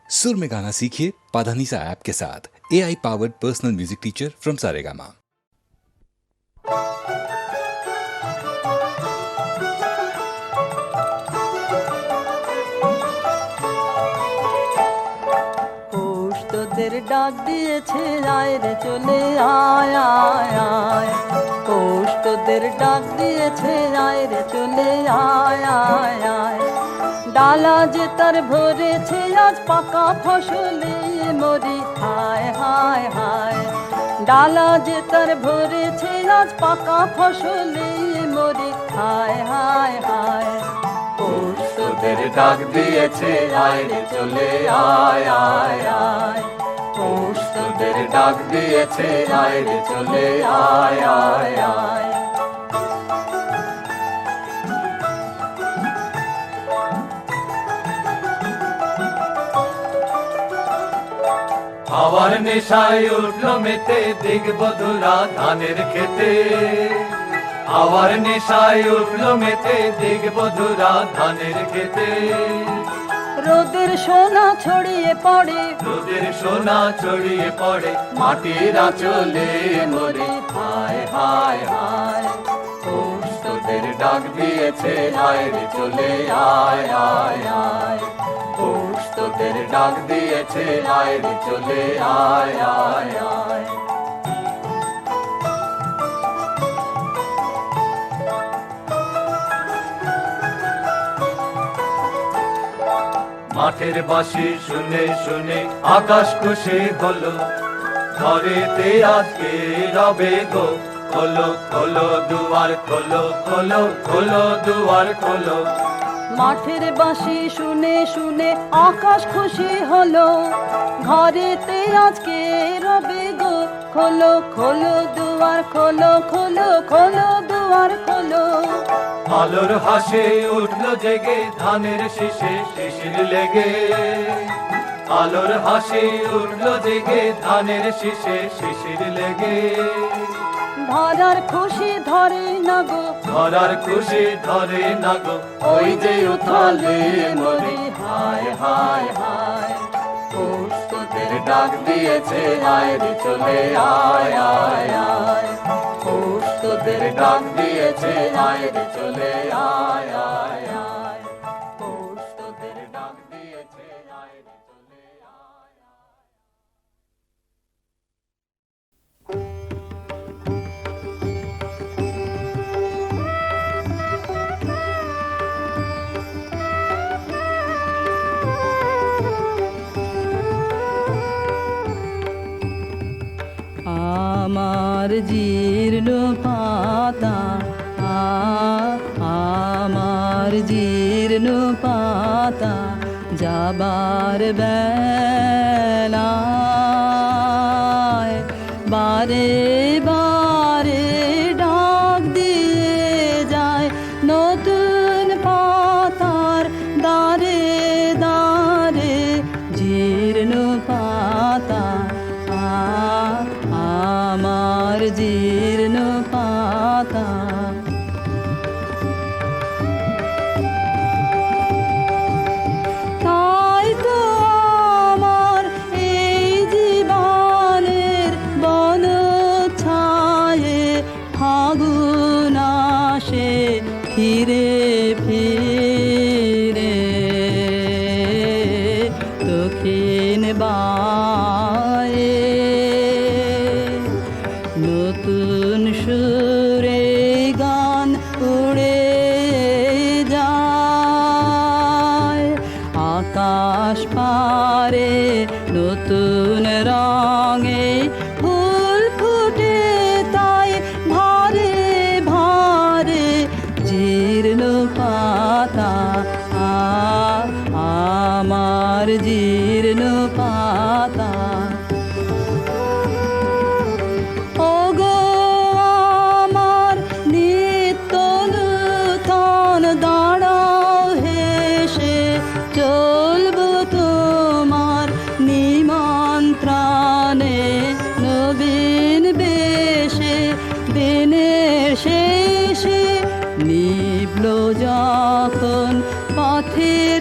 सुर में गाना सीखिए पाधानीसा ऐप के साथ। AI powered personal music teacher from Saregama. তোদের ডাক দিয়েছে আয় রে চলে আয় আয় আয়, পৌষ তোদের ডাক দিয়েছে আয় রে চলে আয় আয় আয়। ডালা যে তার ভরেছে আজ পাকা ফসলে মরি হায় হায় হায়। ডালা যে তার ভরেছে আজ পাকা ফসলে মরি হায় হায় হায়। পৌষ তোদের ডাক দিয়েছে আয় রে চলে আয় আয় আয়, পৌষ তোদের ডাক দিয়েছে আয় রে চলে আয় আয় আয়। হাওয়ার নেশায় উঠলো মেতে দিগবধুরা ধানের খেতে। হাওয়ার নেশায় উঠলো মেতে দিগবধুরা ধানের খেতে। রোদের সোনা ছড়িয়ে পড়ে, রোদের সোনা ছড়িয়ে পড়ে মাটির আঁচলে মরে হায় হায় হায়। পৌষ তোদের ডাক দিয়েছে আয় রে চলে আয় আয় আয়, পৌষ তোদের ডাক দিয়েছে আয় রে চলে আয় আয় আয়। মাঠের বাঁশি শুনে শুনে আকাশ খুশি হলো, ঘরেতে আজকে রবে গো খোলো খোলো দুয়ার খোলো খোলো খোলো দুয়ার খোলো। মাঠের বাঁশি শুনে শুনে আকাশ খুশি হলো, ঘরেতে আজকে রবে গো খোলো খোলো দুয়ার খোলো খোলো খোলো দুয়ার খোলো। আলোর হাসে উঠলো জেগে ধানের শীষে শিশির লেগে। আলোর হাসি উঠলো জেগে ধানের শীষে শিশির লেগে। ধরার খুশি ধরে না গো, ধরার খুশি ধরে না গো ওই যে উথালে মরি হায় হায় হায়। পৌষ তোদের ডাক দিয়েছে আয় রে চলে আয় আয় আয়, পৌষ তোদের ডাক দিয়েছে আয় রে চলে আয় আয় আয়, পৌষ তোদের ডাক দিয়েছে আয় রে চলে আয় আয়। আমার জীর্ণ পাতা আমার জীর্ণ পাতা যাবার বেলায় বারে বারে ডাক দিয়ে যায় নতুন পাতার দারে দারে। জীর্ণ পাতা আমার জীর্ণ পাতা। তাই তো আমার এই জীবনের বন ছায়ে ফাগুন আসে ফিরে ফিরে দক্ষিণ বায়ে। নতুন সুরে গান উড়ে যায় আকাশ পারে, নতুন রঙে ফুল ফুটে তাই ভারে ভারে। জীর্ণ পাতা আমার জীর্ণ পাতা। ওগো আমার নিত্য নূতন দাঁড়াও হেসে, চলবো তোমার নিমন্ত্রণে নবীন বেশে। দিনের শেষে নিভল যখন পথের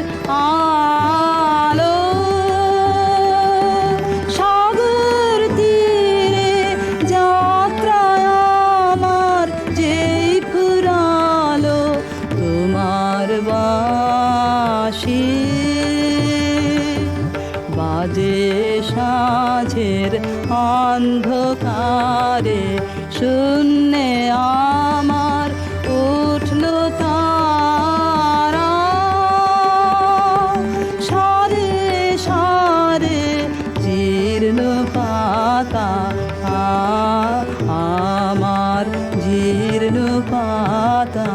আলো সাজে সাঁঝের অন্ধকারে শূন্যে আমার উঠল তারা, সারে সারে জীর্ণ পাতা আমার জীর্ণ পাতা।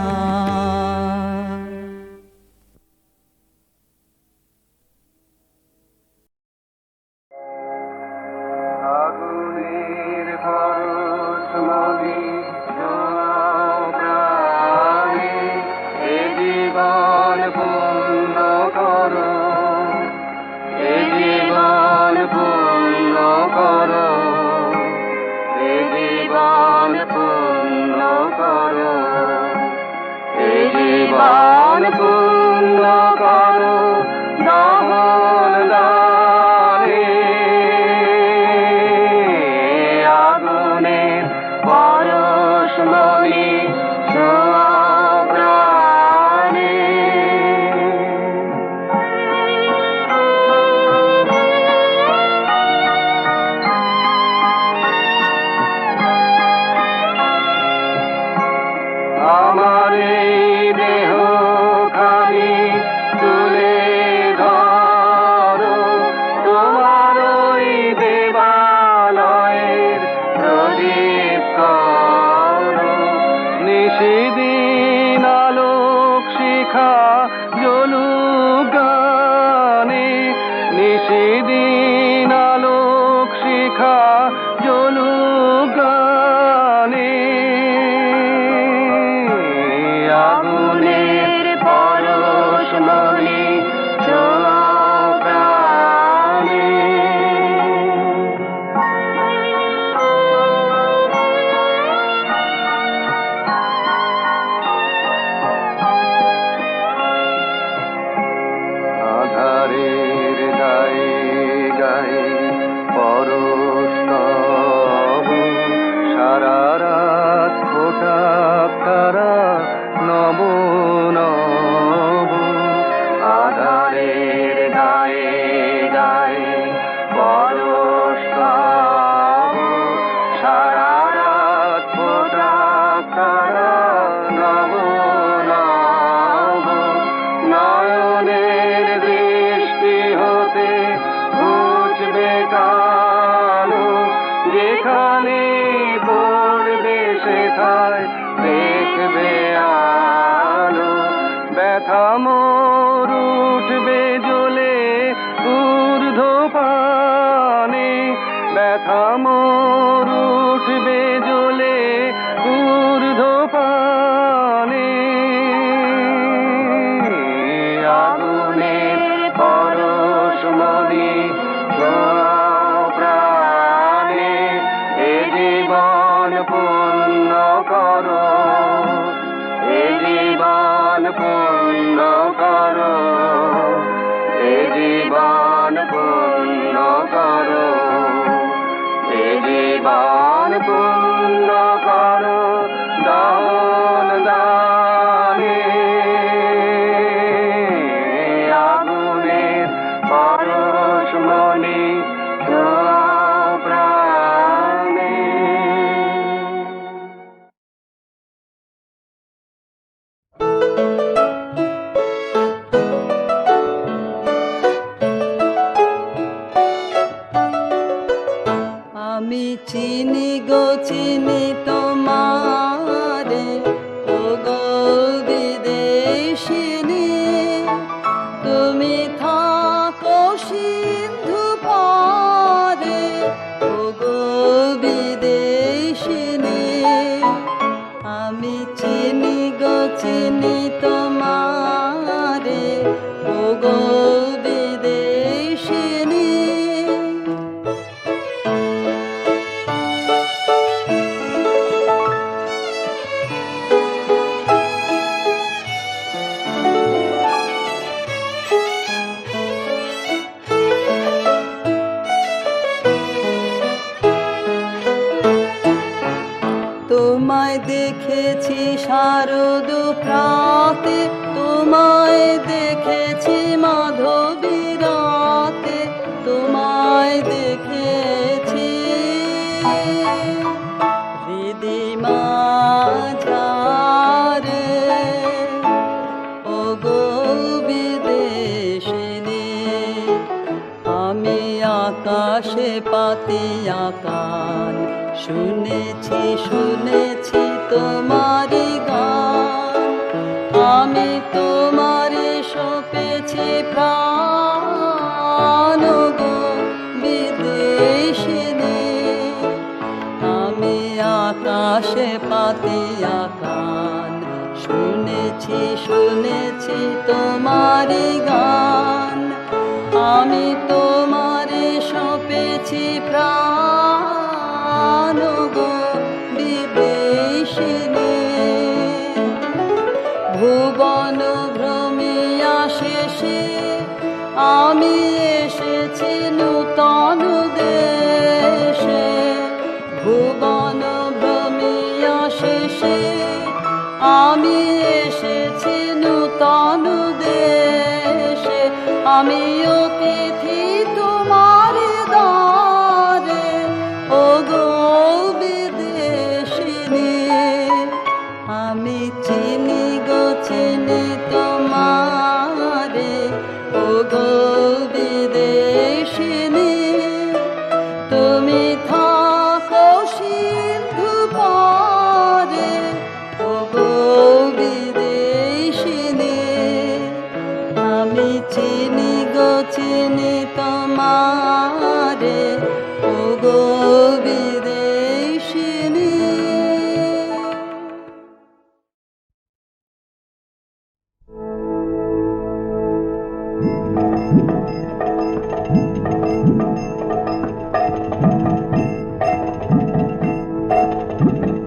আগুনের পরশমণি ছোঁয়াও প্রাণে, এ জীবন পূর্ণ করো, এ জীবন পূর্ণ করো, এ জীবন পূর্ণ করো, এ জীবন পূর্ণ করো দহন দানে। আগুনের পরশমণি ছোঁয়াও প্রাণে। আমার এই দেহ খানি তুলে ধরো, তোমার ওই দেবালয়ের প্রদীপ করো। নিশিদিন আলোক শিখা জ্বলুক গানে, নিশিদিন আলোক শিখা জ্বলুক গানে। আগুনের পরশমণি ছোঁয়াও প্রাণে। আধারের গায়ে গায়ে পরশ তব, সারা রাত ফোটা তারা নব নব। আধারের গায়ে গায়ে পরশ তব, সারা রাত ফোটা তারা নব নব। নয়নের দৃষ্টি হতে ঘুচবে কালো, যেখানে পড়বে সেথায় দেখবে আলো। ব্যথা মোর উঠবে জ্বলে ঊর্ধ্বপানে, ব্যথা মোর উঠবে জ্বলে ঊর্ধ্বপানে। আগুনের পরশমণি ছোঁয়াও প্রাণে, এ জীবন পূর্ণ করো, এ জীবন পূর্ণ করো, এ জীবন পূর্ণ করো, এ জীবন পূর্ণ করো দহন দানে। আগুনের পরশমণি ছোঁয়াও প্রাণে। আমি চিনি গো চিনি তোমারে, ও গো বিদেশিনী। তুমি থাকো সিন্ধু পারে, ও গো বিদেশিনী। আমি চিনি গো চিনি তোমারে, ও গো বিদেশিনী। তোমায় দেখেছি শারদ প্রাতে, তোমায় দেখেছি মাধবী রাতে, তোমায় আকাশে পাতিয়া কান, শুনেছি শুনেছি তোমারি গান। আমি তোমারে সপেছি প্রাণ গো বিদেশিনী। আমি আকাশে পাতিয়া কান, শুনেছি শুনেছি তোমারি গান। আমি তোমারে সপেছি প্রাণ গো বিদেশিনী। ভুবন ভ্রমিয়া শেষে আমি এসেছি নূতন দেশে। ভুবন ভ্রমিয়া শেষে আমি এসেছি নূতন দেশে। আমি অতিথি তোমার দ্বারে ও গো বিদেশিনী। আমি চিনি গো চিনি তোমারে ও গো বিদেশিনী। তুমি থাকো সিন্ধু পারে ও গো বিদেশিনী। আমি চিনি গো চিনি তোমারে ও গো বিদেশিনী।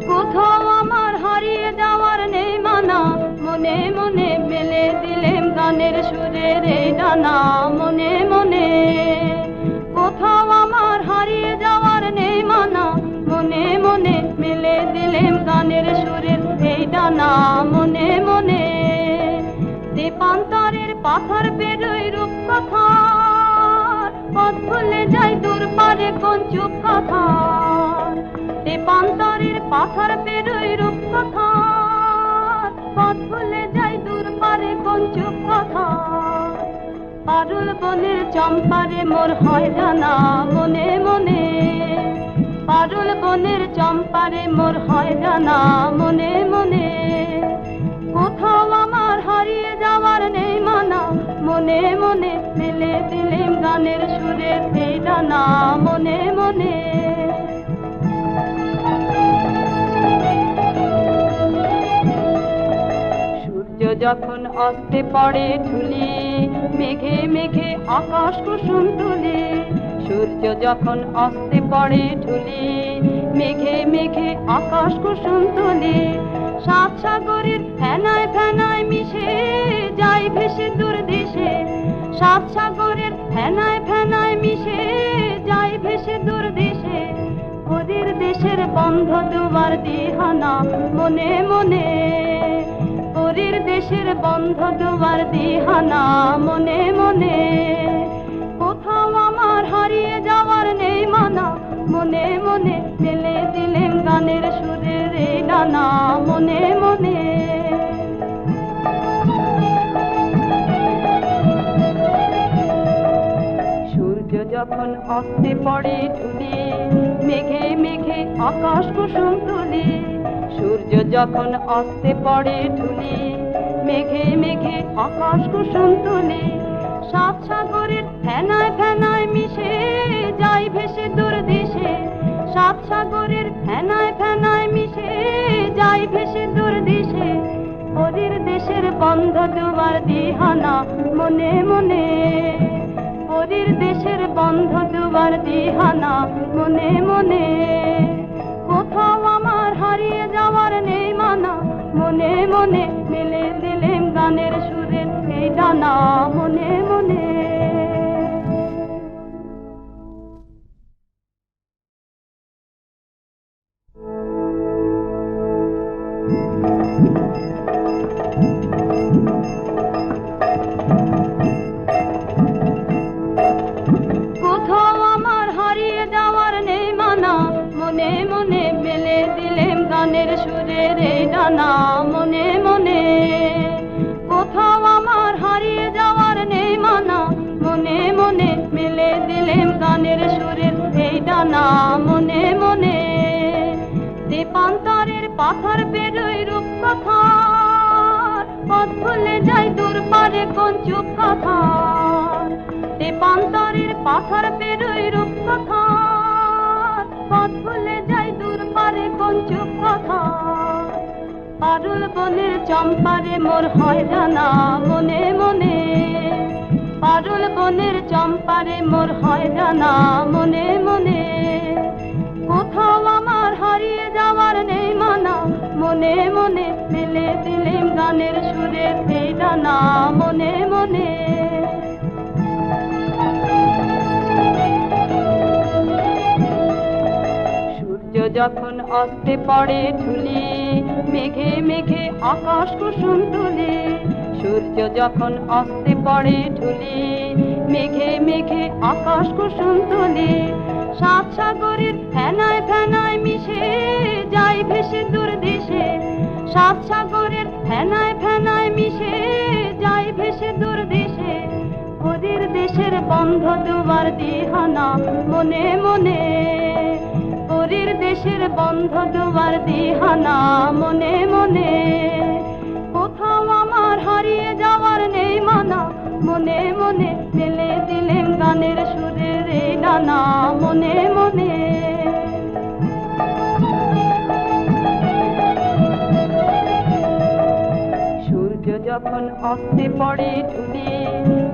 কোথাও আমার হারিয়ে যাওয়ার নেই মানা, মনে মনে মেলে দিলেম গানের সুরের এই ডানা। মনে মনে কোথাও আমার হারিয়ে যাওয়ার নেই মানা, মনে মনে মেলে দিলেম গানের সুরের এই ডানা। মনে মনে দীপান্তরের পাথর পেরোই রূপকথার, পথ ভুলে যাই দূর পারে কোন চুপ কথার। দীপান্তরের পাথর পেরোই রূপকথার, পথ ভুলে যাই দূর পারে কোন চুপ কথার। পারুল বনের চম্পারে মোর হয় জানা। মনে মনে পারুল বনের চম্পারে মোর হয় জানা। মনে মনে কোথাও আমার হারিয়ে যাওয়ার নেই মানা, মনে মনে মেলে দিলেম গানের সুরের এই ডানা। মনে মনে সূর্য যখন অস্তে পড়ে ঢুলি, মেঘে মেঘে আকাশ কুসুম তুলি। সূর্য যখন অস্তে পড়ে ঢুলি, মেঘে মেঘে আকাশ কুসুম তুলি। সাত সাগরের ফেনায় ফেনায় মিশে যাই ভেসে দূর দেশে। সাত সাগরের ফেনায় ফেনায় মিশে যাই ভেসে দূর দেশে। ওদের দেশের বন্ধ দুয়ার দিহানা। মনে মনে ওদের দেশের বন্ধ দুয়ার দিহানা। মনে মনে কোথাও আমার হারিয়ে যাওয়ার নেই মানা, মনে মনে মেলে দিলেম গানের সুরের এই ডানা। মনে মনে সূর্য যখন অস্তে পড়ে ঢুলি, মেঘে মেঘে আকাশ কুসুম তুলি। সূর্য যখন অস্তে পড়ে ঢুলি, মেঘে মেঘে আকাশ কুসুম তুলি। সাত সাগরের ফেনায় ফেনায় মিশে যাই ভেসে দূর দেশে। সাত সাগরের ফেনায় ফেনায় মিশে যাই ভেসে দূর দেশে। ওদের দেশের বন্ধ দুয়ার দিহানা। মনে মনে ওদের দেশের বন্ধ দুয়ার দিহানা। মনে মনে কোথাও আমার হারিয়ে যাওয়ার নেই মানা, মনে মনে মেলে দিলেম গানের সুরের এই ডানা। মনে মনে কোথাও আমার হারিয়ে যাওয়ার নেই মানা, মনে মনে মেলে দিলেম গানের সুরের এই ডানা। মনে মনে কোথাও আমার হারিয়ে যাওয়ার নেই মানা, মনে মনে মেলে দিলেম গানের পাথর পেরোই রূপ কথার, পথ ভুলে যাই দূর পারে কোন চুপ কথার। তেপান্তরের পাথর পেরোই রূপ কথার, পথ ভুলে যাই দূর পারে কোন চুপ কথার। পারুল বনের চম্পারে মোর হয় জানা মনে মনে, পারুল বনের চম্পারে মোর হয় জানা মনে মনে। কোথাও আমার হারিয়ে যাওয়ার নেই মানা, মনে মনে মেলে দিলেম গানের সুরে এই ডানা মনে মনে। সূর্য যখন অস্তে পড়ে ঢুলি, মেঘে মেঘে আকাশ কুসুম তুলি। সূর্য যখন অস্তে পড়ে ঢুলি, মেঘে মেঘে আকাশ কুসুম তুলি। সাত সাগরের ফেনায় ফেনায় মিশে যাই ভেসে দূর দেশে, সাত সাগরের ফেনায় ফেনায় মিশে যাই ভেসে দূর দেশে। ওদের দেশের বন্ধ দুয়ার দিহানা মনে মনে, ওদের দেশের বন্ধ দুয়ার দিহানা মনে মনে। কোথাও আমার হারিয়ে যাওয়ার নেই মানা, মনে মনে মেলে দিলেম গানের সুরের এই ডানা মনে মনে। সূর্য যখন অস্তে পড়ে ঢুলি,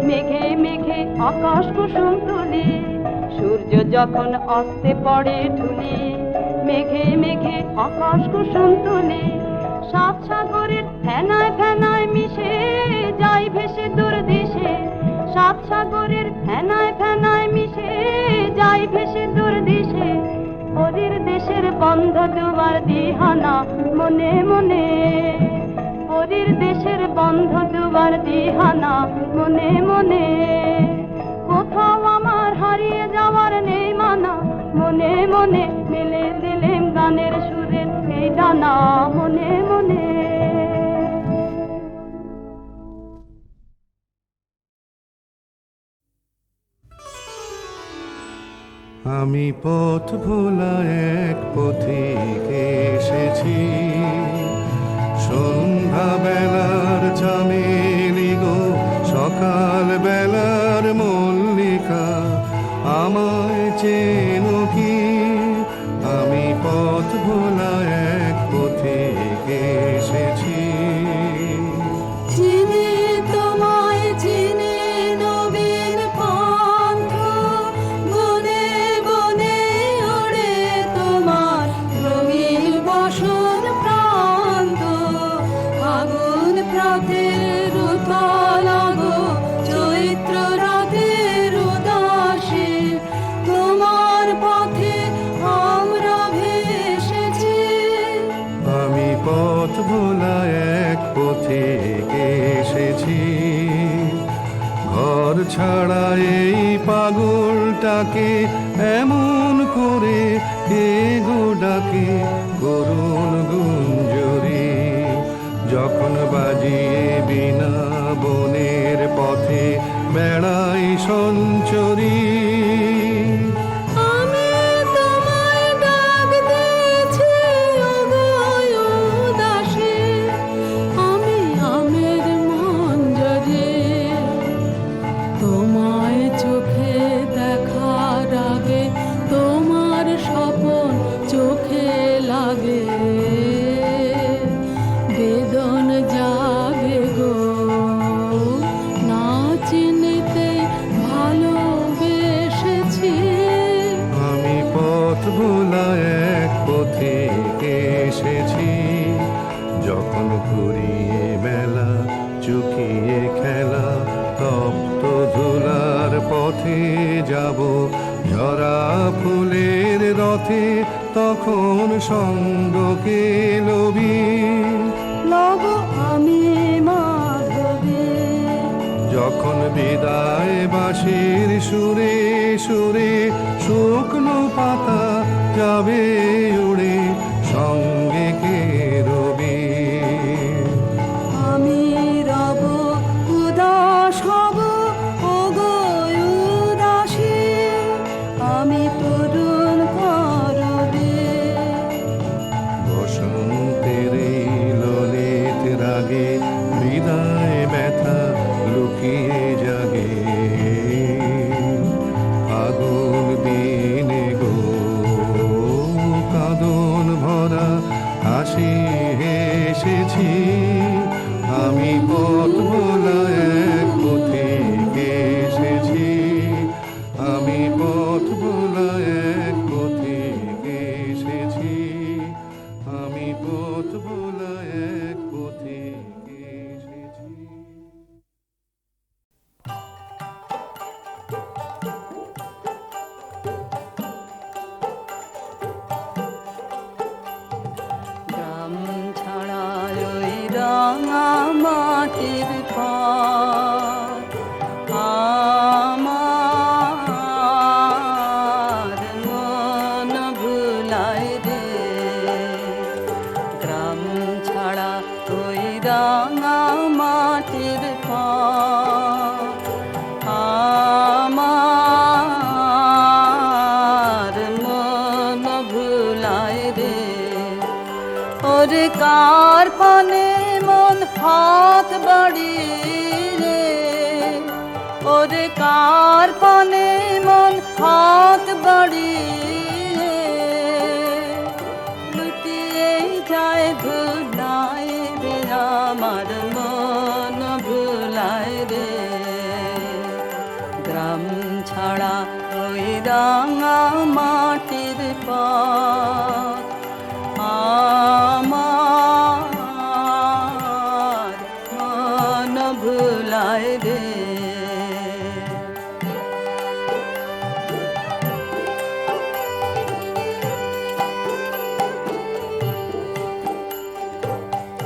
মেঘে মেঘে আকাশ কুসুম তুলি। সূর্য যখন অস্তে পড়ে ঢুলি, মেঘে মেঘে আকাশ কুসুম তুলি। সাত সাগরের ফেনায় ফেনায় মিশে যাই ভেসে দূর দেশে, সাত সাগরের ফেনায় ফেনায় মিশে যাই ভেসে দূর দেশে। ওদের দেশের বন্ধ দুয়ার দিহানা মনে মনে, ওদের দেশের বন্ধ দুয়ার দিহানা মনে মনে। কোথাও আমার হারিয়ে যাওয়ার নেই মানা, মনে মনে মেলে দিলেম গানের সুরের এই ডানা মনে মনে। আমি পথ ভোলা এক পথিক এসেছি, সন্ধ্যা বেলার চামেলি গো, সকাল বেলার মল্লিকা, আমায় চেনো কি? আমি পথ ভোলা এক পথিক এসেছি। চিনি তোমায় চিনি নবীন পন্থ, বনে বনে ওড়ে তোমার রঙিন বসন প্রান্ত। আগুন প্রাতের উতলাগো, চৈত্র রাতের উদাসী, তোমার পথে আমরা ভেসেছি। আমি পথ ভোলা এক পথিক এসেছি। ঘর ছাড়া এই পাগলটাকে এমন করে কে গো ডাকে, করুণ গুঞ্জরি যখন বাজিয়ে বিনা বনের পথে বেড়াই সঞ্চরী। আমি তোমায় ডাক দিয়েছি ওগো উদাসী, আমি আমের মঞ্জরি। তোমায় চোখে দেখার আগে তোমার স্বপন চোখে লাগে, বেদন জাগে গো না চিনিতেই ভালোবেসেছি। আমি পথ ভোলা এক পথিক এসেছি। যখন ঘুরিয়ে মেলা চুকিয়ে খেলা, তপ্ত ধুলার পথে যাব ঝরা ফুলের রথে, তখন সঙ্গ কে লবি লব আমি মাধবী। যখন বিদায় বাঁশির সুরে সুরে শুকনো পাতা যাবে উড়ে, সঙ্গে কে রবি? আমি রব উদাস হব ওগো উদাসী, আমি তরুণ করবে। বসন্তে ওরে কার পানে মন হাত বাড়িয়ে, ওরে কার পানে মন হাত বাড়িয়ে, লুটিয়ে যায় ধুলায় রে আমার মন ভুলায় রে। গ্রাম ছাড়া ওই রাঙা মাটির পথ আমার মন ভুলায় রে।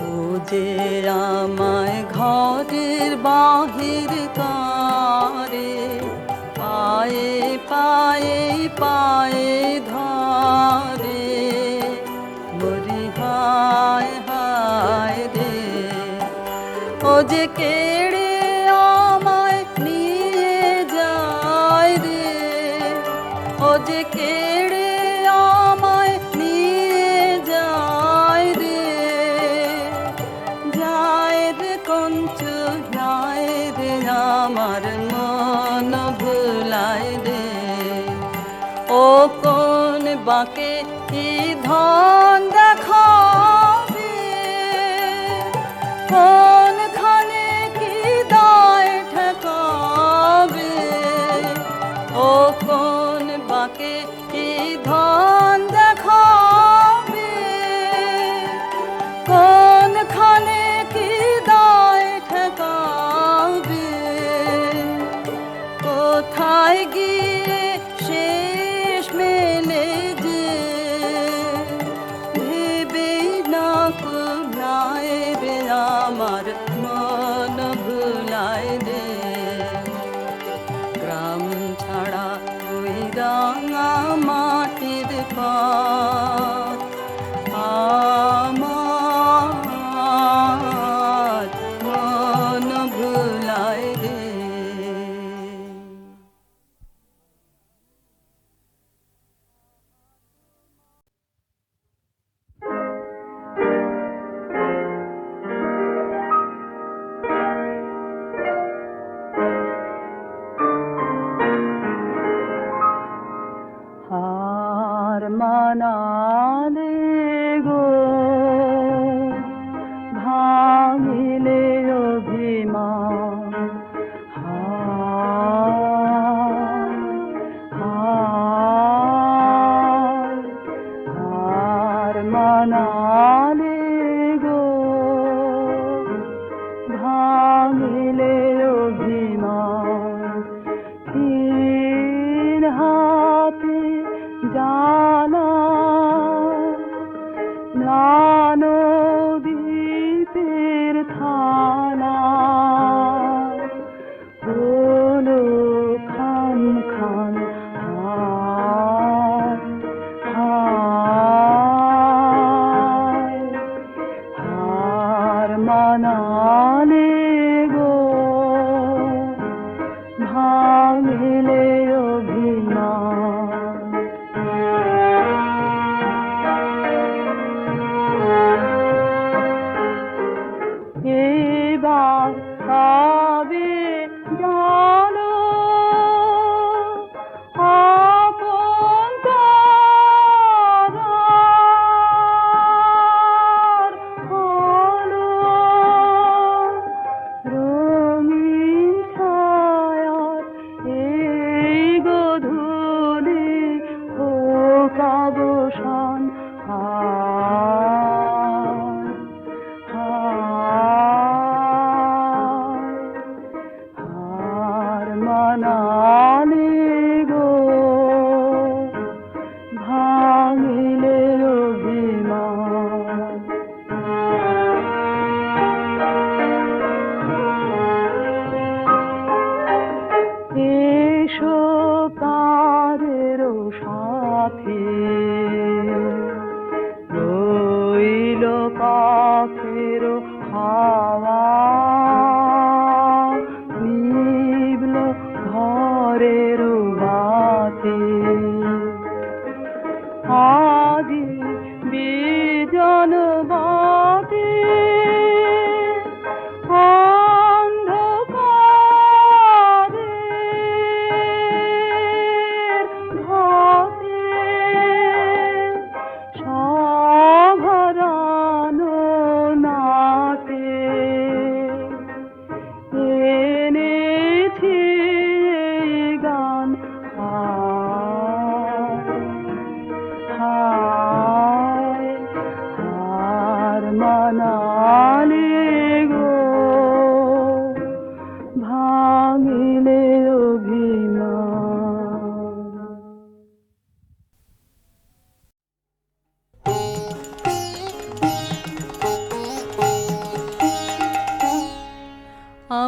ও যে আমায় ঘরের বাহির করে, পায়ে পায়ে পায়ে ধরে, মরি হায় হায় রে। ও যে কেড়ে আমায় নিয়ে যায় রে, ও যে কেড়ে আমায় নিয়ে যায় রে, যায় রে কঞ্চু যায় রে আমার মন ভুলায় রে। ও কোন বাঁকে কি ধন দেখাবে, কোনখানে কি দায় ঠেকাবে, ও কোন বাঁকে কি ধন দেখাবে, কোনখানে কি দায় ঠেকাবে, কোথায় গিয়ে শেষ মেলে যে ভেবে না কুলায় রে আমার মন ভুলায় রে। গ্রাম ছাড়া ওই রাঙা মাটির পথ আমার মন ভুলায় রে। হার মানালে গো ভাঙিলে অভিমান, হার মানালে গো ভাঙিলে অভিমান, তিন হাতে জানা দ্বীপের থানা, হলো খান খান হায় হায়, হার মানালে গো ভাঙিলে অভিমান। এবার পাবে জানো আপন তারার আলো, রঙিন ছায়ার এই গধূলি হোক অবসান হায় হার মানালে গো ভাঙিলে অভিমান। এসো পারের সাথে রইল পাখের হাওয়া, নিভল ঘরের বাতি, আজি বিজন বা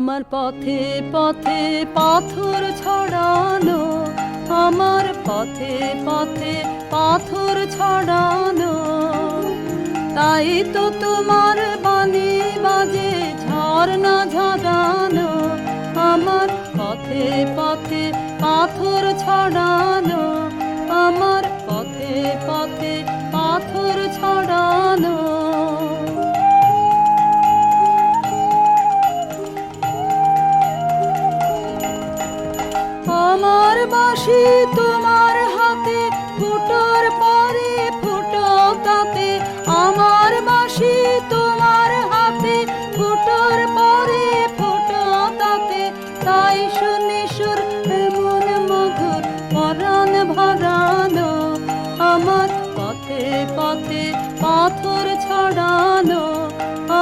আমার পথে পথে পাথর ছড়ানো, আমার পথে পথে পাথর ছড়ানো, তাই তো তোমার বাণী বাজে ঝর্ণা ঝরানো। আমার পথে পথে পাথর ছড়ানো, আমার পথে পথে পাথর ছড়ানো। আমার বাঁশি তোমার হাতে ফুটোর পরে ফুটো তাতে, আমার বাঁশি তোমার হাতে ফুটোর পরে ফুটো তাতে, তাই শুনি সুর এমন মধুর পরাণ ভরানো। আমার পথে পথে পাথর ছড়ানো,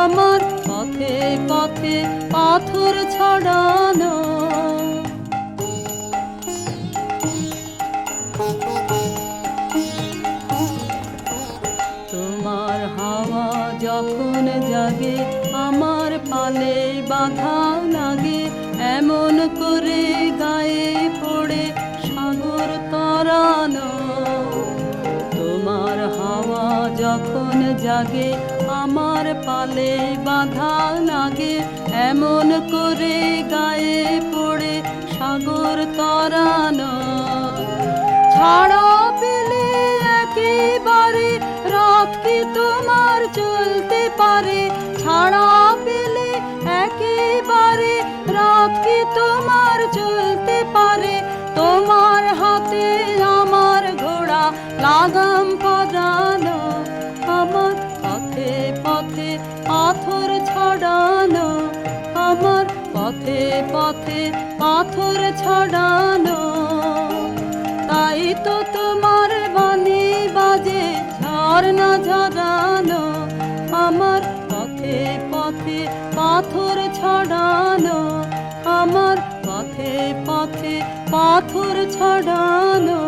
আমার পথে পথে পাথর ছড়ানো। তোমার হাওয়া যখন জাগে আমার পালে বাধা লাগে, এমন করে গায়ে পড়ে সাগর তরানো। তোমার হাওয়া যখন জাগে আমার পালে বাধা লাগে, এমন করে গায়ে পড়ে সাগর তরানো। ছাড়া পেলে একেবারে রাত কি তোমার চলতে পারে, ছাড়া পেলে একেবারে রাত কি তোমার চলতে পারে। তোমার হাতে আমার ঘোড়া লাগাম পরানো, আমার পথে পথে পাথর ছড়ানো, আমার পথে পথে পাথর ছড়ানো। তাই তো তোমার বাণী বাজে ঝর্ণা ঝরানো, আমার পথে পথে পাথর ছড়ানো, আমার পথে পথে পাথর ছড়ানো।